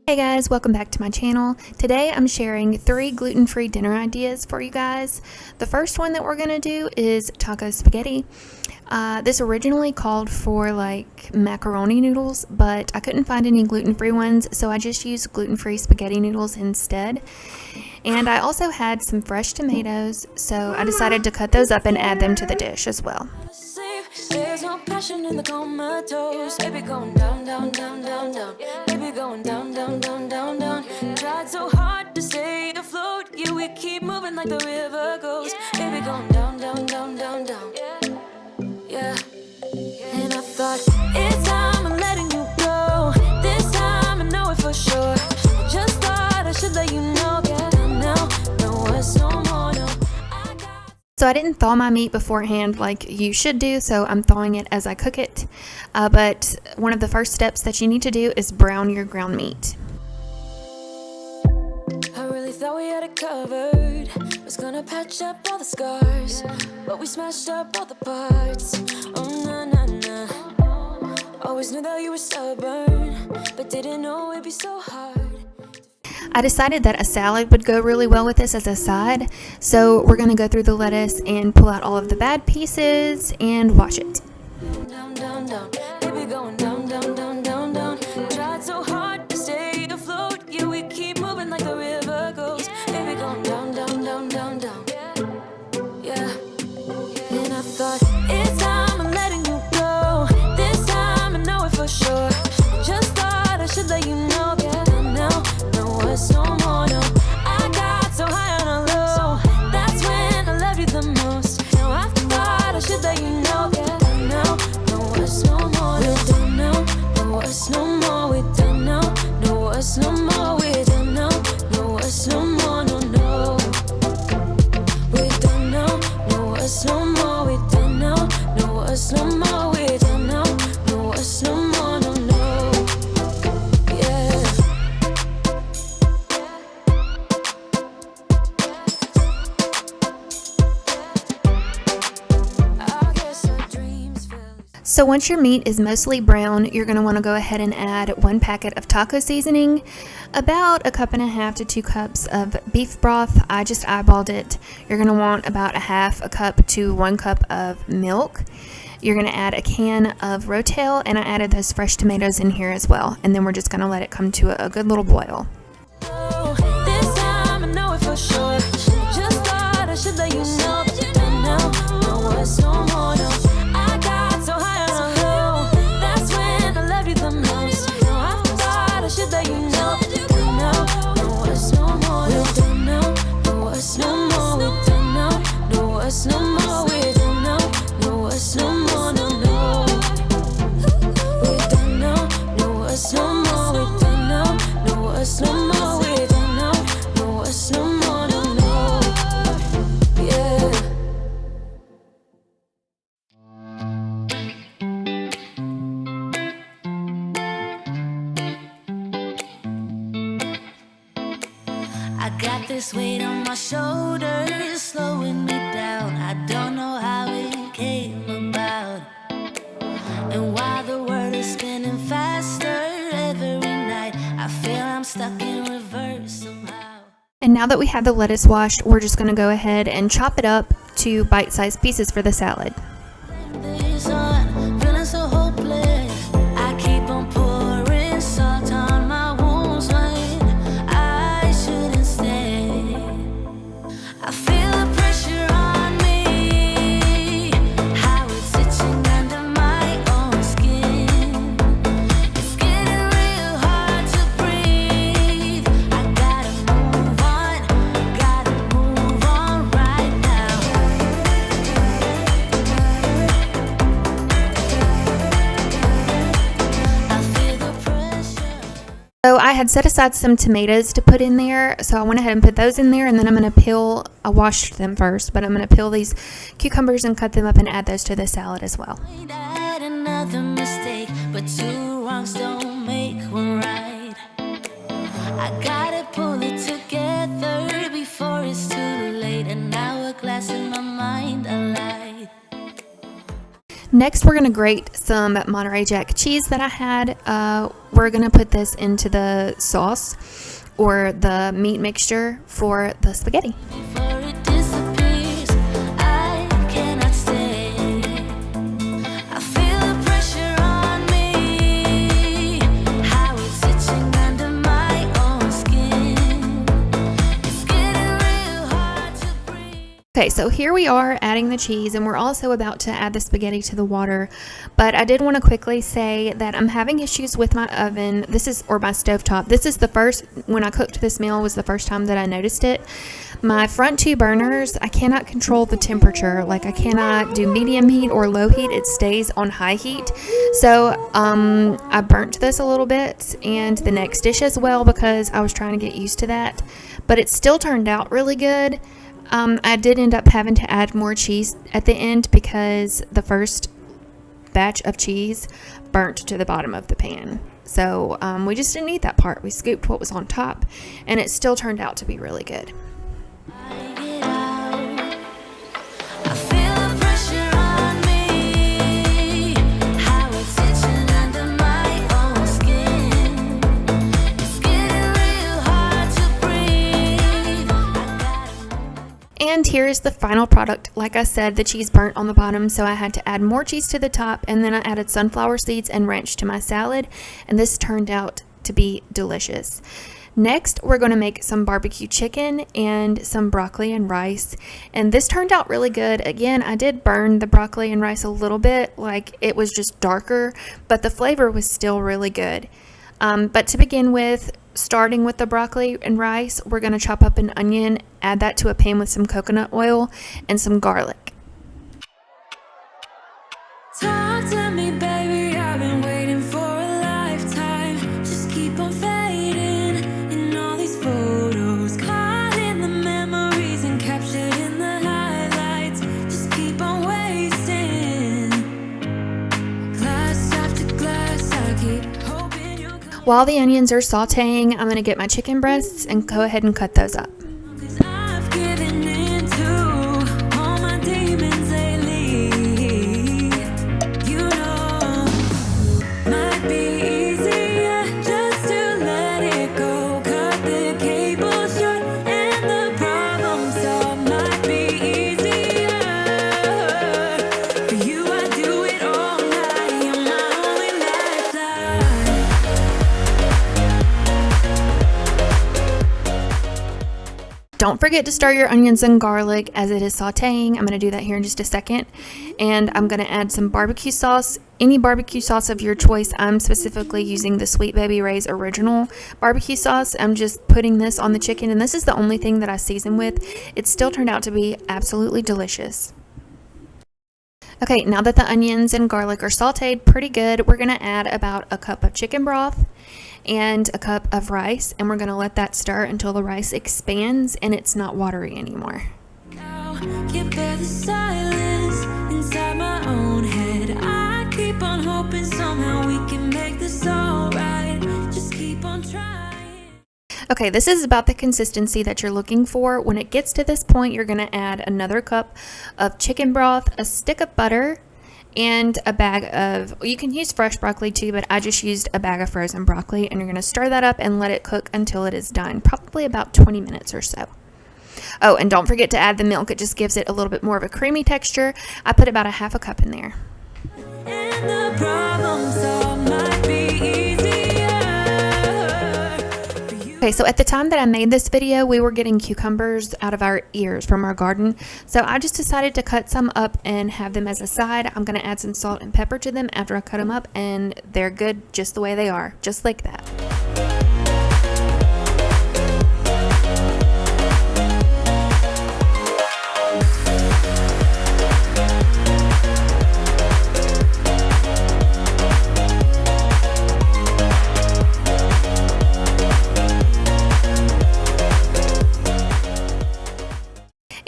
Hey guys, welcome back to my channel. Today I'm sharing 3 gluten-free dinner ideas for you guys. The first one that we're going to do is taco spaghetti. This originally called for like macaroni noodles, but I couldn't find any gluten-free ones, so I just used gluten-free spaghetti noodles instead. And I also had some fresh tomatoes, so I decided to cut those up and add them to the dish as well. There's no passion in the comatose. Baby going down, down, down, down, down. Baby going down, down, down, down, down. Tried so hard to stay afloat. Yeah, we keep moving like the river goes. Baby going down, down, down, down, down. Yeah. And I thought, it's time I'm letting you go. This time I know it for sure. I just thought I should let you know. Yeah, now, no words, no more, no. So I didn't thaw my meat beforehand like you should do, so I'm thawing it as I cook it. But one of the first steps that you need to do is brown your ground meat. I really thought we had it covered. Was gonna patch up all the scars, but we smashed up all the parts. Oh, na, na, na. Always knew that you were stubborn, but didn't know it'd be so hard. I decided that a salad would go really well with this as a side, so we're going to go through the lettuce and pull out all of the bad pieces and wash it. Down, down, down. Baby going down, down, down, down, down. Tried so hard to stay afloat. Yeah, we keep moving like the river goes. Baby going down, down, down, down, down. Yeah. And I thought, it's time I'm letting you go. This time I know it for sure. Just thought I should let you know. Yeah, now, no words, no more, no. I got so high on a low. That's when I love you the most. Now I thought I should let you know. Yeah, now, no words, no more, no. We're done now, no words, no more. We're done now, no words, no more. We're done now, no words, no more, no, no. We're done now, no words, no more. We're done now, no words, no more. We're done now, no words, no more, no, no. Yeah. I guess our dreams fell. So once your meat is mostly brown, you're going to want to go ahead and add 1 packet of taco seasoning, about 1.5 cups to 2 cups of beef broth. I just eyeballed it. You're going to want about 1/2 cup to 1 cup of milk. You're going to add a can of Rotel, and I added those fresh tomatoes in here as well. And then we're just going to let it come to a good little boil. This time I know it for sure. Just thought I should let you know. Now, no words, no more, no. I got so high on a low. That's when I love you the most. Now I thought I should let you know. Now, no words, no more, no. We're done now, no words, no more. We're done now, no words, no more. We're done now, no words, no more, no, no. We're done now, no words, no more. We're done now, no words, no more. We're done now, no words, no more, no, no. Yeah. I got this weight on my shoulders, slowing me down. I don't know how it came about. And while the world is spinning faster every night, I feel I'm stuck in reverse somehow. And now that we have the lettuce washed, we're just going to go ahead and chop it up to bite-sized pieces for the salad. This on, feeling so hopeless. I keep on pouring salt on my wounds when I shouldn't stay. I feel the pressure on me, how it's itching under my own skin. It's getting real hard to breathe. I gotta move on right now. I feel the pressure. So I had set aside some tomatoes to put in there, so I went ahead and put those in there, and then I'm going to peel, I washed them first, but I'm going to peel these cucumbers and cut them up and add those to the salad as well. I had another mistake, but 2 wrongs don't make one right. I gotta pull it together before it's too late. An hourglass in my mind, a light. Next, we're going to grate some Monterey Jack cheese that I had. We're going to put this into the sauce or the meat mixture for the spaghetti. Before it disappears, I cannot stay. I feel the pressure on me, how it's itching under my own skin. It's getting real hard to breathe. Okay, so here we are adding the cheese, and we're also about to add the spaghetti to the water. But I did want to quickly say that I'm having issues with my oven. Or my stovetop. This is the first, when I cooked this meal, was the first time that I noticed it. My front two burners, I cannot control the temperature. Like, I cannot do medium heat or low heat. It stays on high heat. So I burnt this a little bit, and the next dish as well, because I was trying to get used to that. But it still turned out really good. I did end up having to add more cheese at the end because the first batch of cheese burnt to the bottom of the pan. So we just didn't eat that part. We scooped what was on top, and it still turned out to be really good. I feel the pressure on me, how it's itching under my own skin. It's getting real hard to breathe. And here's the final product. Like I said, the cheese burnt on the bottom, so I had to add more cheese to the top, and then I added sunflower seeds and ranch to my salad, and this turned out to be delicious. Next, we're going to make some barbecue chicken and some broccoli and rice, and this turned out really good. Again, I did burn the broccoli and rice a little bit, like it was just darker, but the flavor was still really good. But to begin with, starting with the broccoli and rice, we're going to chop up an onion, add that to a pan with some coconut oil and some garlic. Talk to me, baby, I've been waiting for a lifetime. Just keep on fading in all these photos, caught in the memories and captured in the highlights. Just keep on wasting glass after glass. I keep hoping you'll come, While the onions are sauteing, I'm going to get my chicken breasts and go ahead and cut those up. 'cause I've given in to all my demons lately. You know, might be easier just to let it go. Cut the cable short and the problem solved. Might be easier for you. I do it all night. You're my only lifeline. Don't forget to stir your onions and garlic as it is sauteing. I'm going to do that here in just a second. And I'm going to add some barbecue sauce, any barbecue sauce of your choice. I'm specifically using the Sweet Baby Ray's original barbecue sauce. I'm just putting this on the chicken, and this is the only thing that I season with. It still turned out to be absolutely delicious. Okay, now that the onions and garlic are sauteed pretty good, we're going to add about a cup of chicken broth and a cup of rice, and we're going to let that stir until the rice expands and it's not watery anymore. Now can't bear the silence inside my own head. I keep on hoping somehow we can make this all right. Just keep on trying. Okay, this is about the consistency that you're looking for. When it gets to this point, you're going to add another cup of chicken broth, a stick of butter, and a bag of, you can use fresh broccoli too, but I just used a bag of frozen broccoli, and you're going to stir that up and let it cook until it is done, probably about 20 minutes or so. Oh, and don't forget to add the milk. It just gives it a little bit more of a creamy texture. I put about a half a cup in there. And the problem solved might be easier for you. Okay, so at the time that I made this video, we were getting cucumbers out of our ears from our garden. So I just decided to cut some up and have them as a side. I'm going to add some salt and pepper to them after I cut them up, and they're good just the way they are, just like that.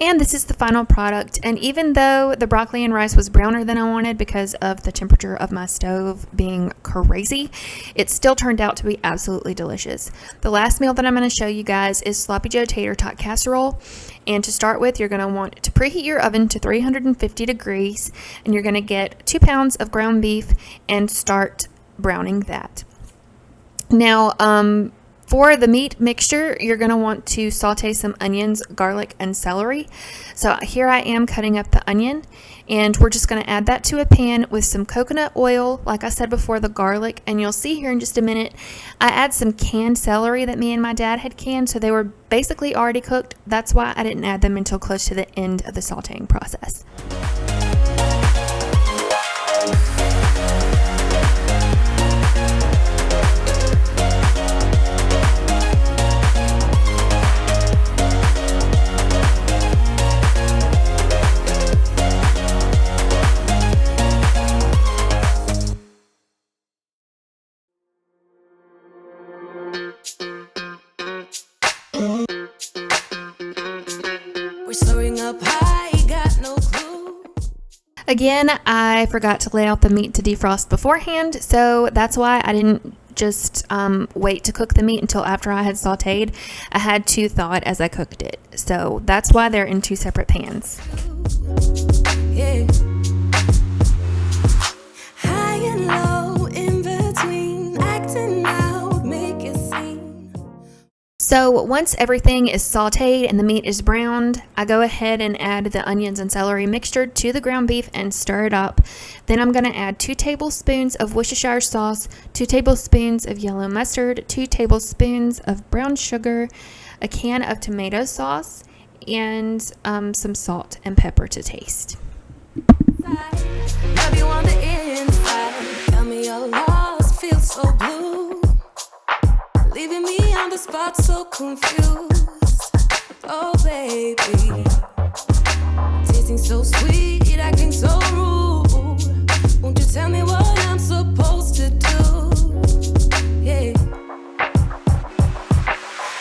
And And this is the final product. And even though the broccoli and rice was browner than I wanted because of the temperature of my stove being crazy, it still turned out to be absolutely delicious. The last meal that I'm going to show you guys is Sloppy Joe tater tot casserole. And to start with, you're going to want to preheat your oven to 350 degrees, and you're going to get 2 pounds of ground beef and start browning that. Now, for the meat mixture, you're going to want to saute some onions, garlic, and celery. So here I am cutting up the onion, and we're just going to add that to a pan with some coconut oil, like I said before, the garlic, and you'll see here in just a minute, I add some canned celery that me and my dad had canned, so they were basically already cooked. That's why I didn't add them until close to the end of the sauteing process. We're soaring up high, got no clue. Again, I forgot to lay out the meat to defrost beforehand, so that's why I didn't just wait to cook the meat until after I had sauteed. I had to thaw it as I cooked it, so that's why they're in 2 separate pans. Yeah. High and low, in between, acting out, make a scene. So once everything is sauteed and the meat is browned, I go ahead and add the onions and celery mixture to the ground beef and stir it up. Then I'm going to add 2 tablespoons of Worcestershire sauce, 2 tablespoons of yellow mustard, 2 tablespoons of brown sugar, a can of tomato sauce, and some salt and pepper to taste. Love you on the inside. Tell me you're lost, feel so blue. Leaving me on the spot, so confused. Oh, baby. Tasting so sweet, acting so rude. Won't you tell me what I'm supposed to do? Yeah.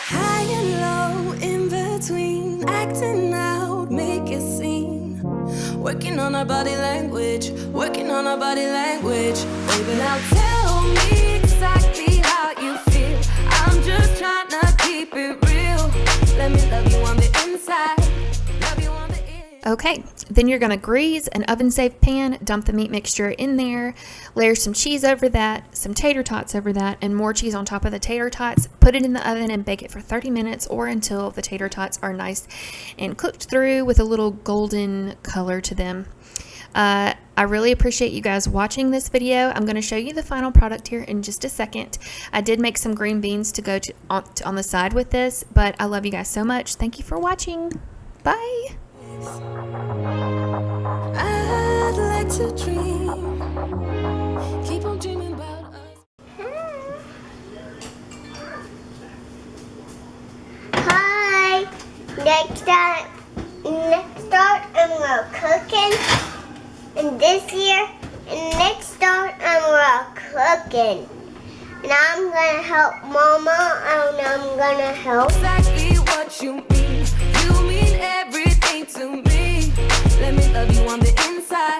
High and low, in between, acting out, make a scene. Working on our body language, working on our body language. Baby, now tell me exactly how you feel. I'm just trying to keep it real. Let me love you on the inside, love you on the inside. Okay, then you're going to grease an oven-safe pan, dump the meat mixture in there, layer some cheese over that, some tater tots over that, and more cheese on top of the tater tots. Put it in the oven and bake it for 30 minutes or until the tater tots are nice and cooked through with a little golden color to them. I really appreciate you guys watching this video. I'm going to show you the final product here in just a second. I did make some green beans to go on the side with this, but I love you guys so much. Thank you for watching. Bye. I'd like to dream, keep on dreaming about us. Hi. Next time I'm cooking. And this year, and next start I'm cooking. And I'm gonna help Mama, and I'm gonna help. Exactly what you mean. You mean everything to me. Let me love you on the inside.